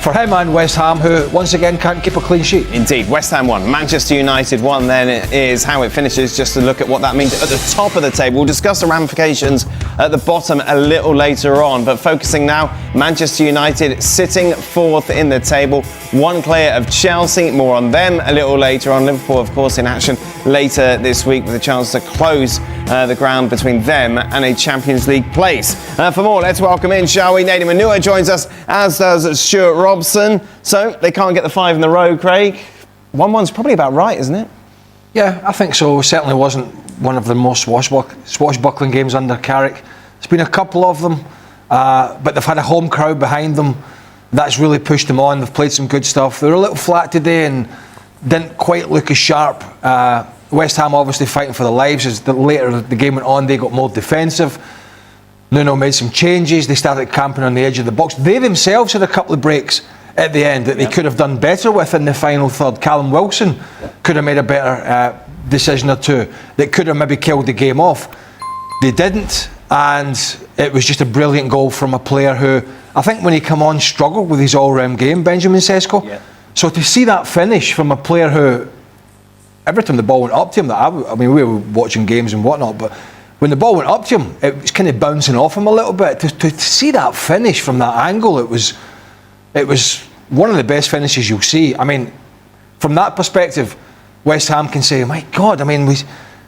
for him and West Ham, who once again can't keep a clean sheet. Indeed, West Ham 1, Manchester United 1 then is how it finishes, just to look at what that means at the top of the table. We'll discuss the ramifications at the bottom a little later on, but focusing now, Manchester United sitting 4th in the table, 1 clear of Chelsea. More on them a little later on. Liverpool, of course, in action later this week with a chance to close the ground between them and a Champions League place. For more, let's welcome in, shall we? Nathan Manua joins us, as does Stuart Robson. So they can't get the 5 in a row, Craig. 1-1's probably about right, isn't it? Yeah, I think so. It certainly wasn't one of the most swashbuckling games under Carrick. There's been a couple of them, but they've had a home crowd behind them. That's really pushed them on. They've played some good stuff. They were a little flat today and didn't quite look as sharp. West Ham obviously fighting for their lives. As later the game went on, they got more defensive. Nuno made some changes. They started camping on the edge of the box. They themselves had a couple of breaks at the end that they could have done better with in the final third. Callum Wilson could have made a better decision or two that could have maybe killed the game off. They didn't, and it was just a brilliant goal from a player who, I think when he came on, struggled with his all-round game, Benjamin Šeško. Yeah. So to see that finish from a player who, every time the ball went up to him, I mean, we were watching games and whatnot, but when the ball went up to him, it was kind of bouncing off him a little bit. To see that finish from that angle, it was one of the best finishes you'll see. I mean, from that perspective, West Ham can say, my God, I mean,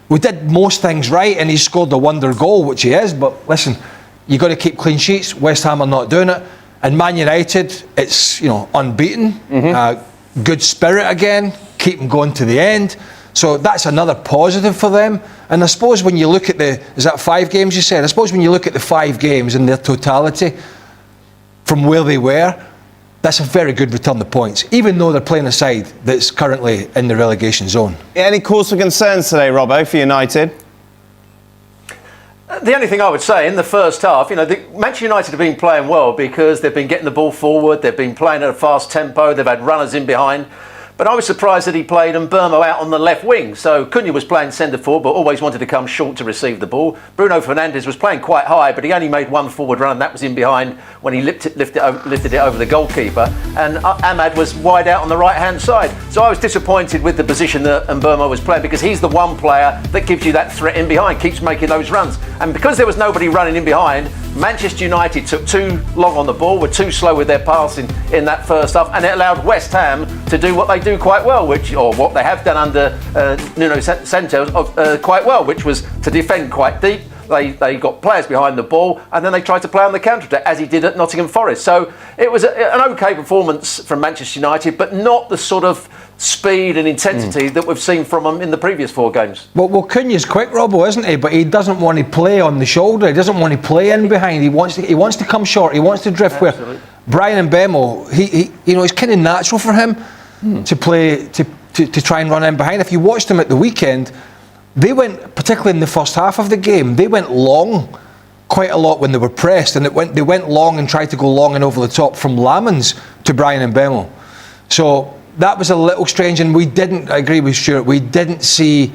we did most things right, and he scored the wonder goal, which he is, but listen, you got to keep clean sheets. West Ham are not doing it. And Man United, it's, unbeaten, good spirit again, keep them going to the end. So that's another positive for them. And I suppose when you look at is that 5 games you said? I suppose when you look at the 5 games in their totality, from where they were, that's a very good return of points, even though they're playing a side that's currently in the relegation zone. Any cause for concerns today, Robbo, for United? The only thing I would say, in the first half, Manchester United have been playing well because they've been getting the ball forward, they've been playing at a fast tempo, they've had runners in behind. But I was surprised that he played Mbeumo out on the left wing. So Cunha was playing centre forward, but always wanted to come short to receive the ball. Bruno Fernandes was playing quite high, but he only made 1 forward run, and that was in behind when he lifted it over the goalkeeper. And Ahmad was wide out on the right-hand side. So I was disappointed with the position that Mbeumo was playing, because he's the one player that gives you that threat in behind, keeps making those runs. And because there was nobody running in behind, Manchester United took too long on the ball, were too slow with their passing in that first half, and it allowed West Ham to do what they do quite well, or what they have done under Nuno Santos quite well, which was to defend quite deep. They got players behind the ball, and then they tried to play on the counter-attack, as he did at Nottingham Forest. So it was an okay performance from Manchester United, but not the sort of speed and intensity that we've seen from him in the previous 4 games. Well, Cunha's quick, Robbo, isn't he? But he doesn't want to play on the shoulder. He doesn't want to play in behind. He wants to come short. He wants to drift. Absolutely. Where Brian Mbeumo, it's kind of natural for him to play to try and run in behind. If you watched him at the weekend, they went, particularly in the first half of the game, they went long quite a lot when they were pressed, and they went long and tried to go long and over the top from Lamens to Brian Mbeumo. So that was a little strange, and I agree with Stuart, we didn't see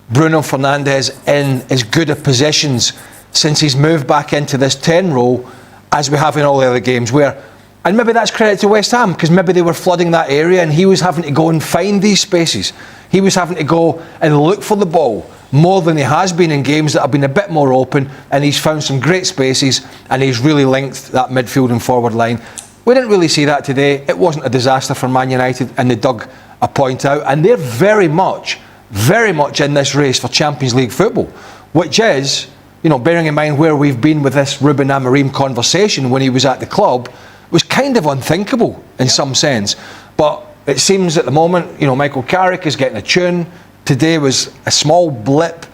Bruno Fernandes in as good of positions since he's moved back into this 10 role as we have in all the other games, and maybe that's credit to West Ham, because maybe they were flooding that area and he was having to go and find these spaces. He was having to go and look for the ball more than he has been in games that have been a bit more open, and he's found some great spaces and he's really linked that midfield and forward line. We didn't really see that today. It wasn't a disaster for Man United, and they dug a point out, and they're very much in this race for Champions League football, which is, bearing in mind where we've been with this Ruben Amorim conversation when he was at the club, was kind of unthinkable in some sense. But it seems at the moment, Michael Carrick is getting a tune. Today was a small blip.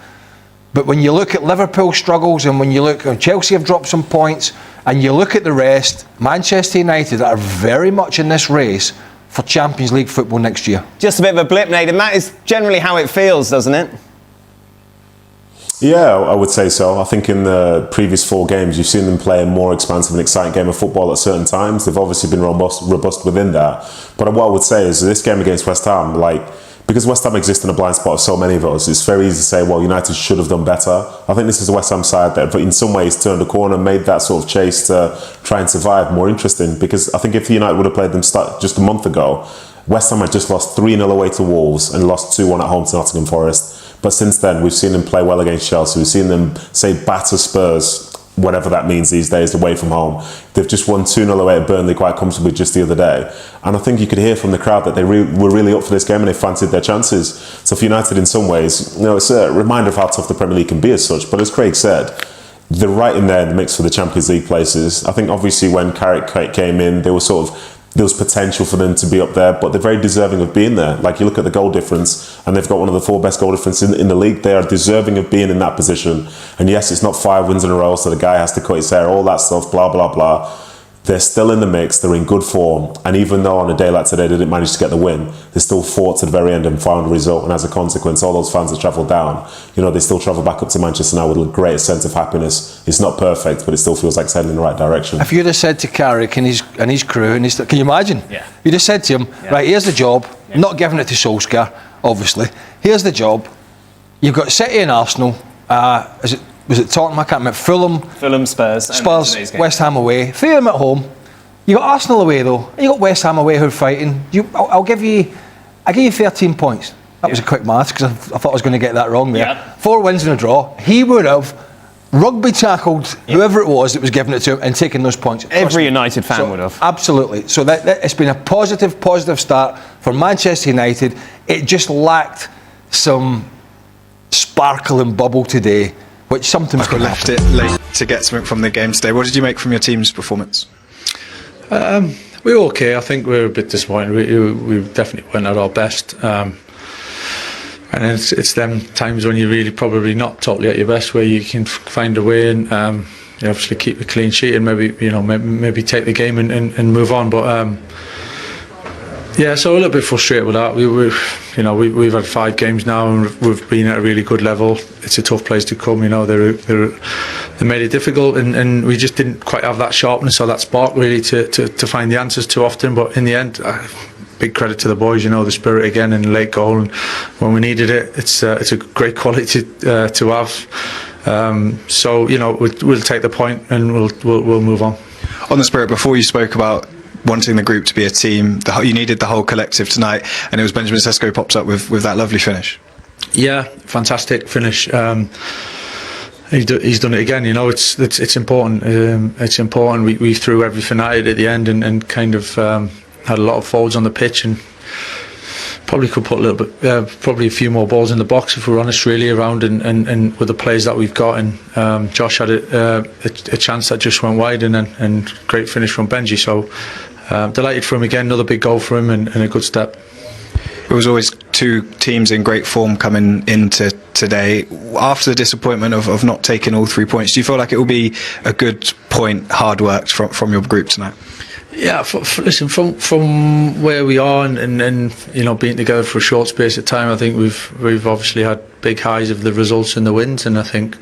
But when you look at Liverpool's struggles, and when you look at Chelsea have dropped some points, and you look at the rest, Manchester United are very much in this race for Champions League football next year. Just a bit of a blip, Nathan. That is generally how it feels, doesn't it? Yeah, I would say so. I think in the previous 4 games, you've seen them play a more expansive and exciting game of football at certain times. They've obviously been robust within that. But what I would say is this game against West Ham, because West Ham exist in a blind spot of so many of us, it's very easy to say, well, United should have done better. I think this is a West Ham side that in some ways turned a corner, made that sort of chase to try and survive more interesting. Because I think if United would have played them just a month ago, West Ham had just lost 3-0 away to Wolves and lost 2-1 at home to Nottingham Forest. But since then, we've seen them play well against Chelsea. We've seen them, say, batter Spurs, whatever that means these days, away from home. They've just won 2-0 away at Burnley quite comfortably just the other day. And I think you could hear from the crowd that they were really up for this game and they fancied their chances. So for United, in some ways, it's a reminder of how tough the Premier League can be as such. But as Craig said, they're right in there in the mix for the Champions League places. I think obviously when Carrick came in, there was potential for them to be up there, but they're very deserving of being there. Like, you look at the goal difference, and they've got one of the 4 best goal differences in the league. They are deserving of being in that position. And yes, it's not 5 wins in a row, so the guy has to cut his hair, all that stuff, blah, blah, blah. They're still in the mix, they're in good form, and even though on a day like today they didn't manage to get the win, they still fought to the very end and found a result, and as a consequence, all those fans that travelled down, they still travel back up to Manchester now with a great sense of happiness. It's not perfect, but it still feels like it's heading in the right direction. If you'd have said to Carrick and his crew, can you imagine? Yeah. You'd have said to him, right, here's the job, not giving it to Solskjaer, obviously, here's the job, you've got City and Arsenal, was it Tottenham? I can't remember. Fulham, Spurs, West Ham away. 3 of them at home. You got Arsenal away though. You got West Ham away who are fighting. I'll give you 13 points. That was a quick maths because I thought I was going to get that wrong there. 4 wins and a draw. He would have rugby tackled whoever it was that was giving it to him and taken those points. Every United fan would have. Absolutely. So that it's been a positive start for Manchester United. It just lacked some sparkle and bubble today, which sometimes I left it late to get something from the game today. What did you make from your team's performance? We were okay. I think we were a bit disappointed. We definitely weren't at our best. And it's them times when you're really probably not totally at your best where you can find a way and you obviously keep a clean sheet and maybe take the game and move on. But so a little bit frustrated with that. We've had 5 games now and we've been at a really good level. It's a tough place to come. They made it difficult and we just didn't quite have that sharpness or that spark really to find the answers too often. But in the end, big credit to the boys. The spirit again in the late goal, and when we needed it, it's a great quality to have. So we'll take the point and we'll move on. On the spirit, before you spoke about wanting the group to be a team, you needed the whole collective tonight, and it was Benjamin Šeško pops up with that lovely finish. Yeah, fantastic finish. He's done it again. It's important. It's important. We threw everything at it at the end and kind of had a lot of forwards on the pitch and probably could put a little bit, probably a few more balls in the box if we're honest, really, around and with the players that we've got. And Josh had a chance that just went wide and great finish from Benji. So delighted for him again. Another big goal for him and a good step. It was always 2 teams in great form coming into today. After the disappointment of not taking all 3 points, do you feel like it will be a good point, hard worked from your group tonight? Yeah, listen, from where we are and being together for a short space of time, I think we've obviously had big highs of the results and the wins, and I think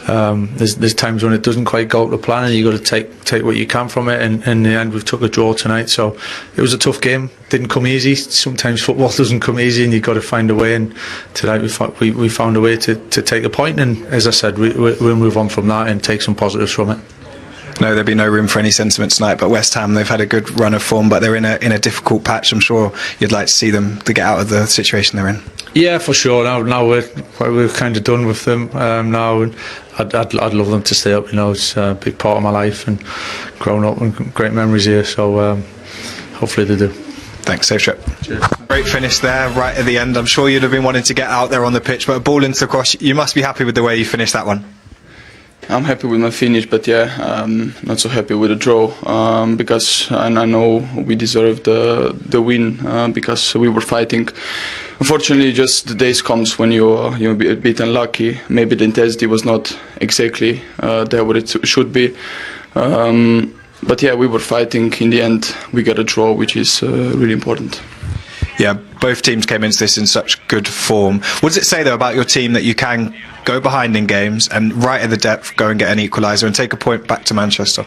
there's times when it doesn't quite go to plan and you've got to take what you can from it, and in the end we've took a draw tonight. So it was a tough game, didn't come easy. Sometimes football doesn't come easy and you've got to find a way, and tonight we found a way to take a point, and as I said, we'll move on from that and take some positives from it. No, there'll be no room for any sentiment tonight, but West Ham, they've had a good run of form, but they're in a difficult patch. I'm sure you'd like to see them to get out of the situation they're in. Yeah, for sure. Now we're kind of done with them now, and I'd love them to stay up. It's a big part of my life and growing up and great memories here, so hopefully they do. Thanks, safe trip. Cheers. Great finish there right at the end. I'm sure you'd have been wanting to get out there on the pitch, but a ball into the cross, you must be happy with the way you finished that one. I'm happy with my finish, but not so happy with the draw because I know we deserved the win because we were fighting. Unfortunately, just the days comes when you're a bit unlucky. Maybe the intensity was not exactly there what it should be. But we were fighting. In the end, we got a draw, which is really important. Yeah, both teams came into this in such good form. What does it say, though, about your team that you can go behind in games and right at the depth go and get an equaliser and take a point back to Manchester?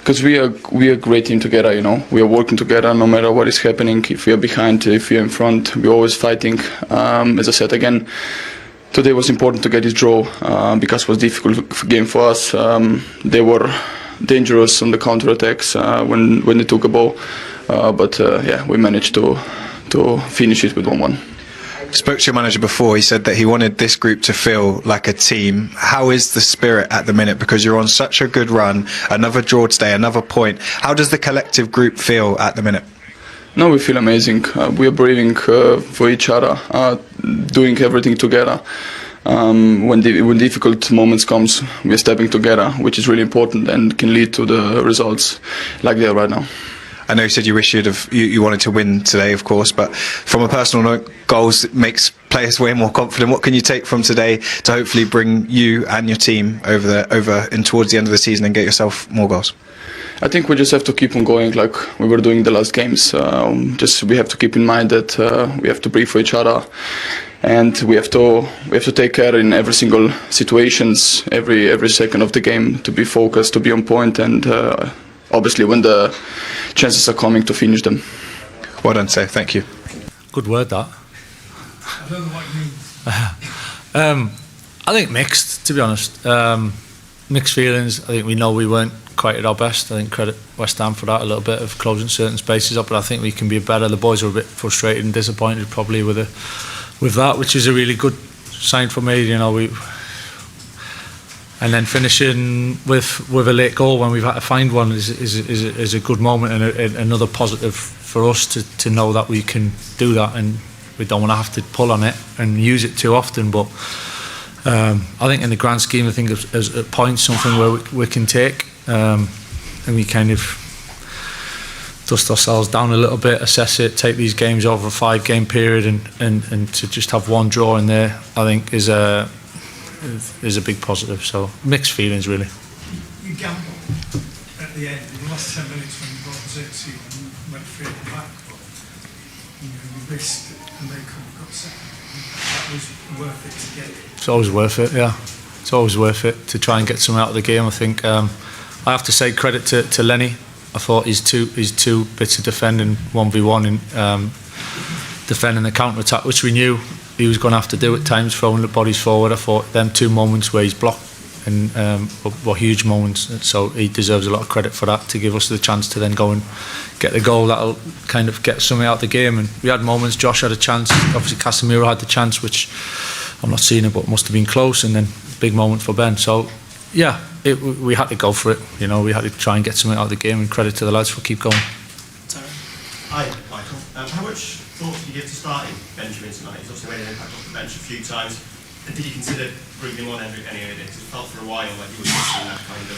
Because we are a great team together, you know. We are working together no matter what is happening. If we are behind, if we are in front, we're always fighting. As I said again, today was important to get this draw because it was a difficult game for us. They were dangerous on the counter-attacks when they took a ball. But we managed to finish it with 1-1. Spoke to your manager before. He said that he wanted this group to feel like a team. How is the spirit at the minute? Because you're on such a good run, another draw today, another point. How does the collective group feel at the minute? No, we feel amazing. We are breathing for each other, doing everything together. When difficult moments comes, we are stepping together, which is really important and can lead to the results like they are right now. I know you said you wish you wanted to win today, of course, but from a personal note, goals makes players way more confident. What can you take from today to hopefully bring you and your team over and towards the end of the season and get yourself more goals? I think we just have to keep on going like we were doing the last games. We have to keep in mind that we have to breathe for each other, and we have to take care in every single situations, every second of the game, to be focused, to be on point, and obviously when the chances are coming, to finish them. Well done, sir. Thank you. Good word, that. I don't know what you mean. I think mixed, to be honest. Mixed feelings. I think we know we weren't quite at our best. I think credit West Ham for that, a little bit of closing certain spaces up, but I think we can be better. The boys were a bit frustrated and disappointed probably with that, which is a really good sign for me. You know, and then finishing with a late goal when we've had to find one is a good moment and another positive for us to know that we can do that, and we don't want to have to pull on it and use it too often. But I think in the grand scheme, I think as a point, something where we can take and we kind of dust ourselves down a little bit, assess it, take these games over a 5-game period, and to just have one draw in there, I think is a big positive. So mixed feelings really. You gambled at the end in the last 10 minutes when you brought Xerxes and went free at the back, but you risked it and they could have got second. That was worth it to get it. It's always worth it, yeah. It's always worth it to try and get something out of the game. I think I have to say credit to Lenny. I thought his two bits of defending 1v1 and defending the counter attack, which we knew he was going to have to do at times, throwing the bodies forward. I thought them 2 moments where he's blocked and were huge moments, so he deserves a lot of credit for that, to give us the chance to then go and get the goal that'll kind of get something out of the game. And we had moments. Josh had a chance, obviously Casemiro had the chance, which I'm not seeing it, but must have been close, and then big moment for Ben. So yeah, we had to go for it. You know, we had to try and get something out of the game, and credit to the lads for keep going. Hi, Michael. How much thought did you give to starting Benjamin tonight? He's obviously made an impact off the bench a few times. And did you consider bringing him on any of it? Because it felt for a while like you were missing that kind of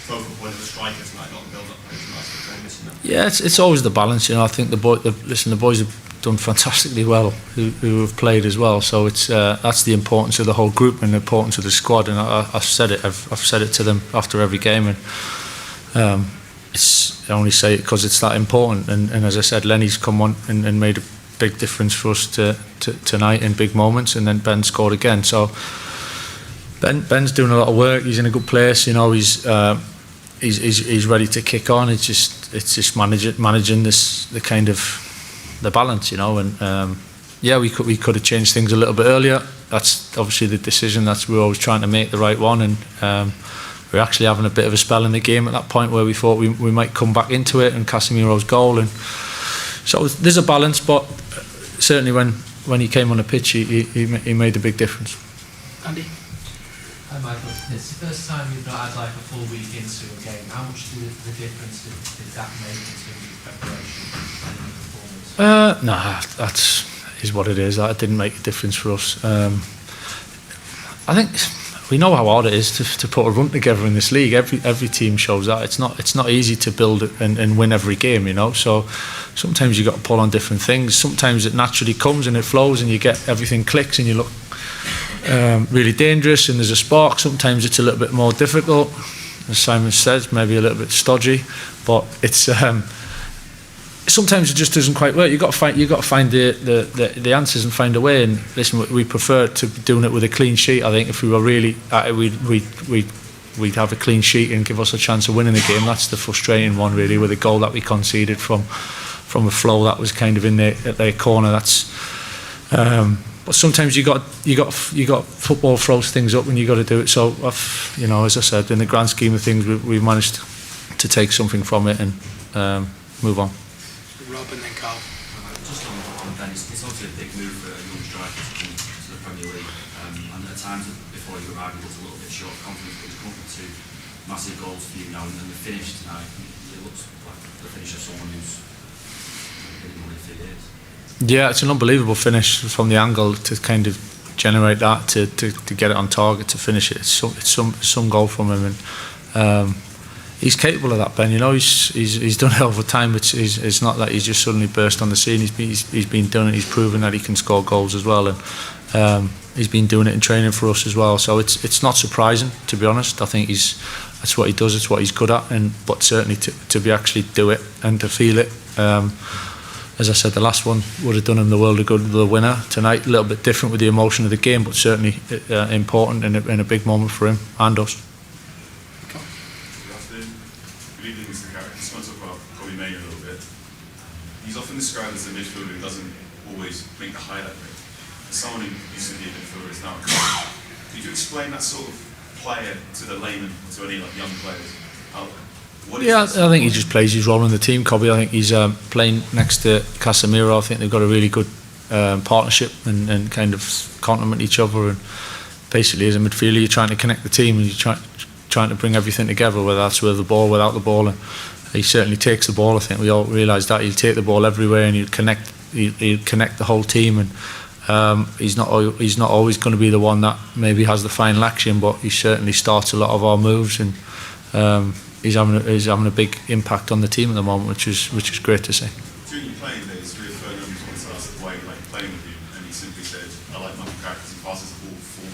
focal point of the striker tonight, not the build-up play tonight. So kind of missing that. Yeah, it's always the balance. You know, I think the boys have done fantastically well, who have played as well. So it's that's the importance of the whole group and the importance of the squad. And I've said it. I've said it to them after every game, and I only say it because it's that important. And as I said, Lenny's come on and made a big difference for us tonight in big moments, and then Ben scored again. So Ben's doing a lot of work. He's in a good place. You know, he's ready to kick on. It's just managing the kind of the balance, you know. And yeah, we could have changed things a little bit earlier. That's obviously the decision. We're always trying to make the right one, and we're actually having a bit of a spell in the game at that point where we thought we might come back into it, and Casemiro's goal, and so there's a balance. But certainly when he came on the pitch, he made a big difference. Andy? Hi Michael, it's the first time you've not had like a full week into a game. How much did the difference did that make in terms of preparation and performance? That is what it is. That didn't make a difference for us. I think we know how hard it is to put a run together in this league. Every team shows that. It's not easy to build and win every game, you know. So sometimes you got to pull on different things. Sometimes it naturally comes and it flows, and you get everything clicks and you look really dangerous and there's a spark. Sometimes it's a little bit more difficult, as Simon says, maybe a little bit stodgy, but it's sometimes it just doesn't quite work. You got to find the answers and find a way. And listen, we prefer to be doing it with a clean sheet. I think if we were really, we we'd have a clean sheet and give us a chance of winning the game. That's the frustrating one, really, with the goal that we conceded from a flow that was kind of in at their corner. That's but sometimes you got football throws things up and you got to do it. So as I said, in the grand scheme of things, we've managed to take something from it and move on. Rob and then Carl. Just on Ben, it's obviously a big move for a young striker to come to the Premier League. And at times before you arrived, it was a little bit short of confidence, but he's come up with 2 massive goals for you now, and the finish tonight, it looks like the finish of someone who's been in the league for years. Yeah, it's an unbelievable finish from the angle to kind of generate that, to get it on target, to finish it. It's some goal from him, and he's capable of that, Ben. He's done it over time. It's not that he's just suddenly burst on the scene. He's been doing it. He's proven that he can score goals as well, and he's been doing it in training for us as well. So it's not surprising, to be honest. I think that's what he does. It's what he's good at, but certainly to be actually do it and to feel it. As I said, the last one would have done him the world of good. The winner tonight, a little bit different with the emotion of the game, but certainly important and a big moment for him and us. Good evening, Mr. Carrick. I just want to talk about Kobbie Mainoo a little bit. He's often described as a midfielder who doesn't always make the highlight reel. As someone who used to be a midfielder is now a coach. Could you explain that sort of player to the layman, to any young players out there? I think he just plays his role in the team, Kobbie. I think he's playing next to Casemiro. I think they've got a really good partnership and kind of complement each other. And basically, as a midfielder, you're trying to connect the team and you're trying to bring everything together, whether that's with the ball, without the ball. And he certainly takes the ball. I think we all realise that he'll take the ball everywhere and he'll connect the whole team. And he's not always going to be the one that maybe has the final action, but he certainly starts a lot of our moves and. He's having a big impact on the team at the moment, which is great to see. During your playing days, Rio Ferdinand was once asked why you like playing with you, and he simply said, "I like Michael Carrick because he passes the ball for me."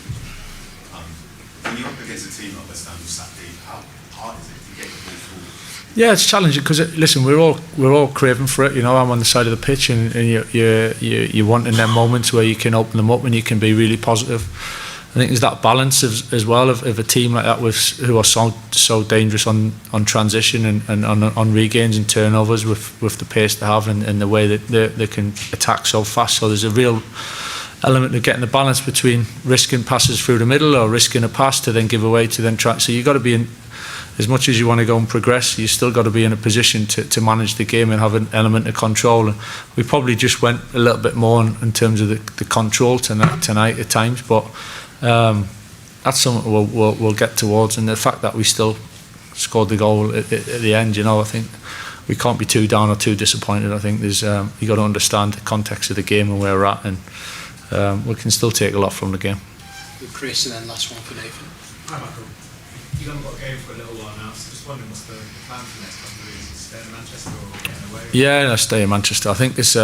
When you're up against a team like West Ham Saturday, how hard is it to get the ball forward? Yeah, it's challenging because listen, we're all craving for it. I'm on the side of the pitch, and you're wanting them moments where you can open them up and you can be really positive. I think there's that balance as well of a team like that who are so dangerous on transition and on regains and turnovers with the pace they have and the way that they can attack so fast. So there's a real element of getting the balance between risking passes through the middle or risking a pass to then give away to then try. So you've got to be in, as much as you want to go and progress, you still got to be in a position to manage the game and have an element of control. And we probably just went a little bit more in terms of the control tonight at times, but. That's something we'll get towards, and the fact that we still scored the goal at the end, I think we can't be too down or too disappointed. I think there's you got to understand the context of the game and where we're at, and we can still take a lot from the game. With Chris, and then last one for Nathan. Hi Michael, you haven't got a game for a little while now, so just wondering what's the plan for the next couple of weeks? Stay in Manchester or getting away? Yeah, I stay in Manchester. I think it's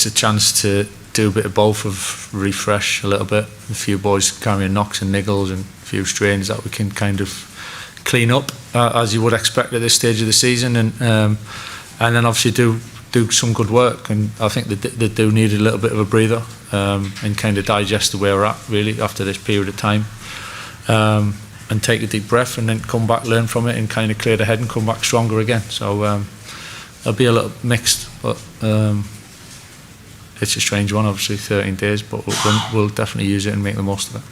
a chance to do a bit of both, of refresh a little bit, a few boys carrying knocks and niggles and a few strains that we can kind of clean up as you would expect at this stage of the season, and then obviously do some good work. And I think they do need a little bit of a breather and kind of digest the way we're at really after this period of time, and take a deep breath and then come back, learn from it and kind of clear the head and come back stronger again. So it'll be a little mixed, but it's a strange one, obviously, 13 days, but we'll definitely use it and make the most of it.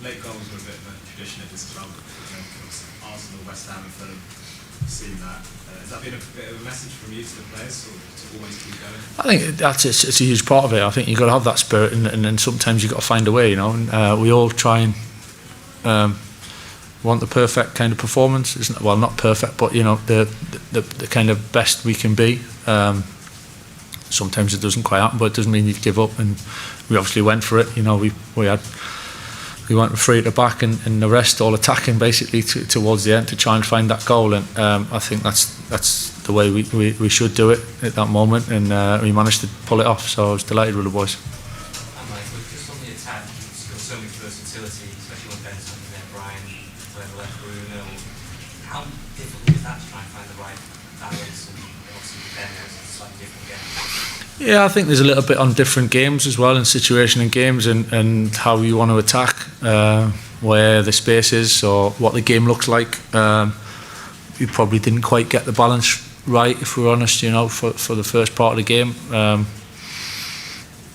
Late goals were a bit of a tradition at this club. Arsenal, West Ham, and Fulham, seen that. Has that been a bit of a message from you to the players, or to always keep going? I think it's a huge part of it. I think you've got to have that spirit, and then sometimes you've got to find a way, And we all try and want the perfect kind of performance. Well, not perfect, but the kind of best we can be. Sometimes it doesn't quite happen, but it doesn't mean you give up. And we obviously went for it. We went with 3 at the back, and the rest all attacking basically towards the end to try and find that goal. And I think that's the way we should do it at that moment. And we managed to pull it off. So I was delighted with the boys. And Michael, just on the attack, you've got so much versatility, especially when Ben's on there, Brian, playing the left, Bruno. How difficult is that to try and find the right balance? And obviously with Ben, it's a slightly different game. Yeah, I think there's a little bit on different games as well, and situation in games and how you want to attack. where the space is or what the game looks like. We probably didn't quite get the balance right, if we're honest, for the first part of the game,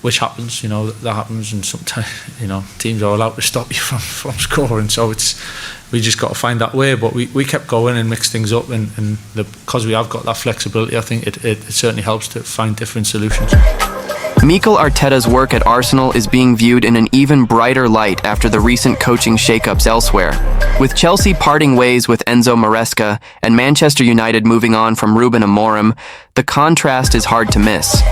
which happens, that happens, and sometimes, teams are allowed to stop you from scoring, so we just got to find that way, but we kept going and mixed things up, and because we have got that flexibility, I think it certainly helps to find different solutions. Mikel Arteta's work at Arsenal is being viewed in an even brighter light after the recent coaching shakeups elsewhere. With Chelsea parting ways with Enzo Maresca and Manchester United moving on from Ruben Amorim, the contrast is hard to miss.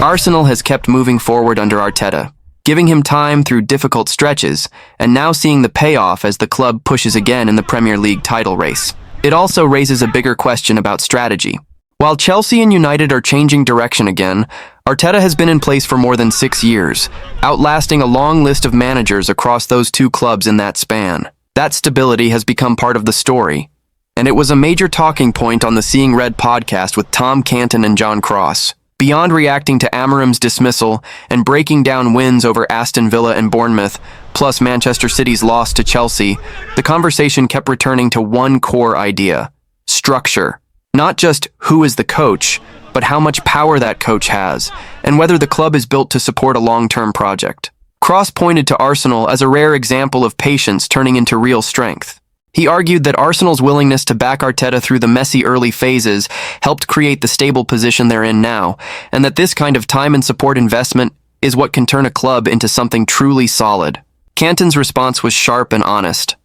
Arsenal has kept moving forward under Arteta, giving him time through difficult stretches, and now seeing the payoff as the club pushes again in the Premier League title race. It also raises a bigger question about strategy. While Chelsea and United are changing direction again, Arteta has been in place for more than 6 years, outlasting a long list of managers across those two clubs in that span. That stability has become part of the story, and it was a major talking point on the Seeing Red podcast with Tom Canton and John Cross. Beyond reacting to Amorim's dismissal and breaking down wins over Aston Villa and Bournemouth, plus Manchester City's loss to Chelsea, the conversation kept returning to one core idea: structure. Not just who is the coach, but how much power that coach has, and whether the club is built to support a long-term project. Cross pointed to Arsenal as a rare example of patience turning into real strength. He argued that Arsenal's willingness to back Arteta through the messy early phases helped create the stable position they're in now, and that this kind of time and support investment is what can turn a club into something truly solid. Canton's response was sharp and honest.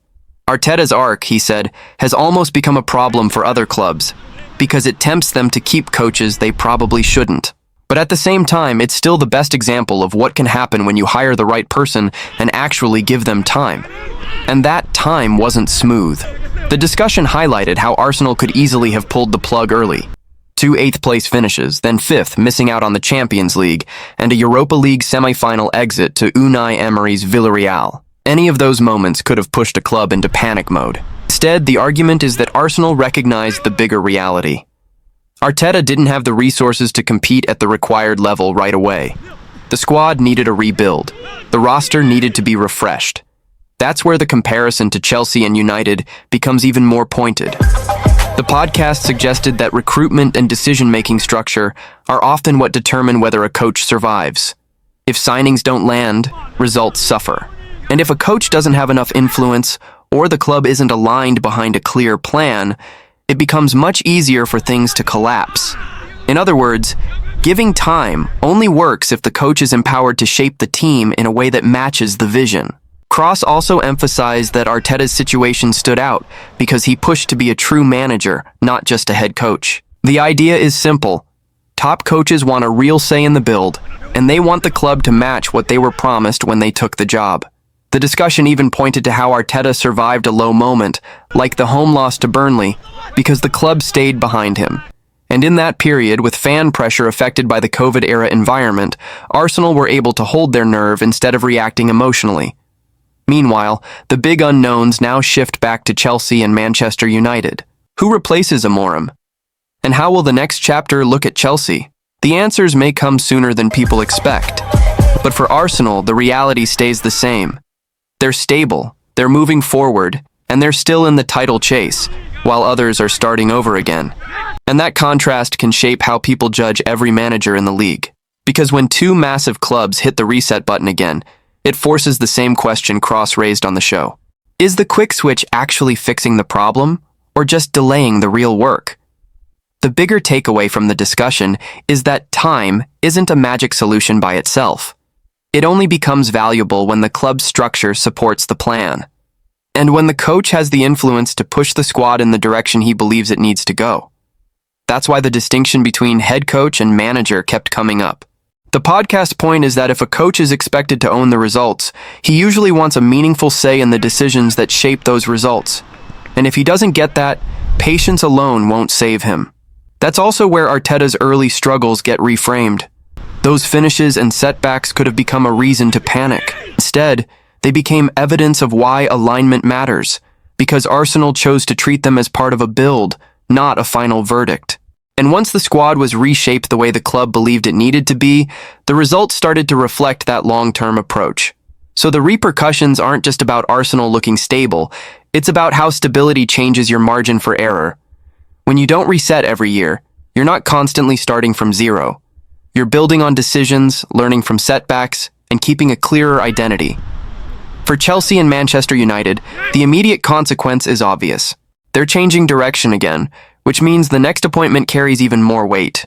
Arteta's arc, he said, has almost become a problem for other clubs, because it tempts them to keep coaches they probably shouldn't. But at the same time, it's still the best example of what can happen when you hire the right person and actually give them time. And that time wasn't smooth. The discussion highlighted how Arsenal could easily have pulled the plug early. 2 8th-place finishes, then 5th, missing out on the Champions League, and a Europa League semi-final exit to Unai Emery's Villarreal. Any of those moments could have pushed a club into panic mode. Instead, the argument is that Arsenal recognized the bigger reality. Arteta didn't have the resources to compete at the required level right away. The squad needed a rebuild. The roster needed to be refreshed. That's where the comparison to Chelsea and United becomes even more pointed. The podcast suggested that recruitment and decision-making structure are often what determine whether a coach survives. If signings don't land, results suffer. And if a coach doesn't have enough influence, or the club isn't aligned behind a clear plan, it becomes much easier for things to collapse. In other words, giving time only works if the coach is empowered to shape the team in a way that matches the vision. Cross also emphasized that Arteta's situation stood out because he pushed to be a true manager, not just a head coach. The idea is simple. Top coaches want a real say in the build, and they want the club to match what they were promised when they took the job. The discussion even pointed to how Arteta survived a low moment, like the home loss to Burnley, because the club stayed behind him. And in that period, with fan pressure affected by the COVID-era environment, Arsenal were able to hold their nerve instead of reacting emotionally. Meanwhile, the big unknowns now shift back to Chelsea and Manchester United. Who replaces Amorim? And how will the next chapter look at Chelsea? The answers may come sooner than people expect. But for Arsenal, the reality stays the same. They're stable, they're moving forward, and they're still in the title chase, while others are starting over again. And that contrast can shape how people judge every manager in the league. Because when two massive clubs hit the reset button again, it forces the same question Cross raised on the show. Is the quick switch actually fixing the problem, or just delaying the real work? The bigger takeaway from the discussion is that time isn't a magic solution by itself. It only becomes valuable when the club's structure supports the plan, and when the coach has the influence to push the squad in the direction he believes it needs to go. That's why the distinction between head coach and manager kept coming up. The podcast point is that if a coach is expected to own the results, he usually wants a meaningful say in the decisions that shape those results. And if he doesn't get that, patience alone won't save him. That's also where Arteta's early struggles get reframed. Those finishes and setbacks could have become a reason to panic. Instead, they became evidence of why alignment matters, because Arsenal chose to treat them as part of a build, not a final verdict. And once the squad was reshaped the way the club believed it needed to be, the results started to reflect that long-term approach. So the repercussions aren't just about Arsenal looking stable, it's about how stability changes your margin for error. When you don't reset every year, you're not constantly starting from zero. You're building on decisions, learning from setbacks, and keeping a clearer identity. For Chelsea and Manchester United, the immediate consequence is obvious. They're changing direction again, which means the next appointment carries even more weight.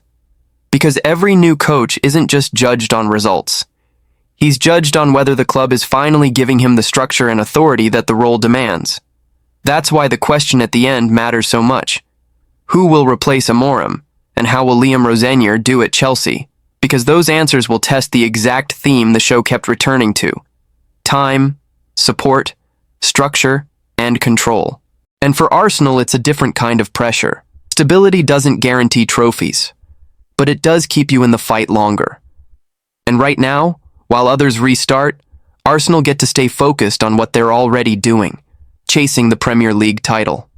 Because every new coach isn't just judged on results. He's judged on whether the club is finally giving him the structure and authority that the role demands. That's why the question at the end matters so much. Who will replace Amorim, and how will Liam Rosenior do at Chelsea? Because those answers will test the exact theme the show kept returning to. Time, support, structure, and control. And for Arsenal, it's a different kind of pressure. Stability doesn't guarantee trophies, but it does keep you in the fight longer. And right now, while others restart, Arsenal get to stay focused on what they're already doing, chasing the Premier League title.